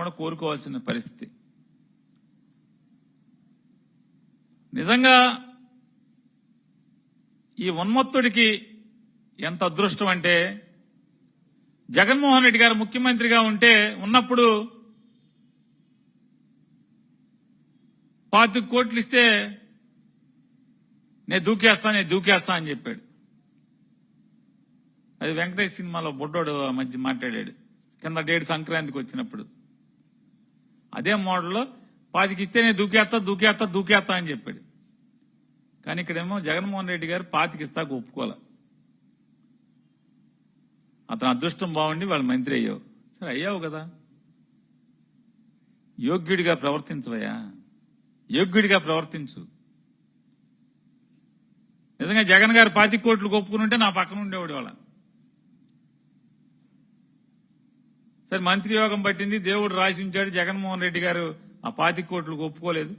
కూడా కోరుకోవాల్సిన పరిస్థితి. నిజంగా ఈ ఉన్మత్తుడికి ఎంత అదృష్టం అంటే, జగన్మోహన్ రెడ్డి గారు ముఖ్యమంత్రిగా ఉన్నప్పుడు 25 కోట్లు ఇస్తే నేను దూకేస్తా అని చెప్పాడు. అది వెంకటేష్ సినిమాలో బొడ్డోడు మధ్య మాట్లాడాడు కింద డేట్ సంక్రాంతికి వచ్చినప్పుడు. అదే మోడల్లో 25 ఇస్తే నేను దూకేస్తా అని చెప్పాడు. కానీ ఇక్కడేమో జగన్మోహన్ రెడ్డి గారు 25 ఇస్తాకు ఒప్పుకోలే. అతను అదృష్టం బాగుండి వాళ్ళు మంత్రి అయ్యావు. సరే అయ్యావు కదా, యోగ్యుడిగా ప్రవర్తించవయ్యా, యోగ్యుడిగా ప్రవర్తించు. నిజంగా జగన్ గారు 25 కోట్లు ఒప్పుకుని ఉంటే నా పక్కన ఉండేవాడు వాళ్ళ. సరే మంత్రి యోగం పట్టింది, దేవుడు రాసి ఉంచాడు, జగన్మోహన్ రెడ్డి గారు ఆ 25 కోట్లకు ఒప్పుకోలేదు.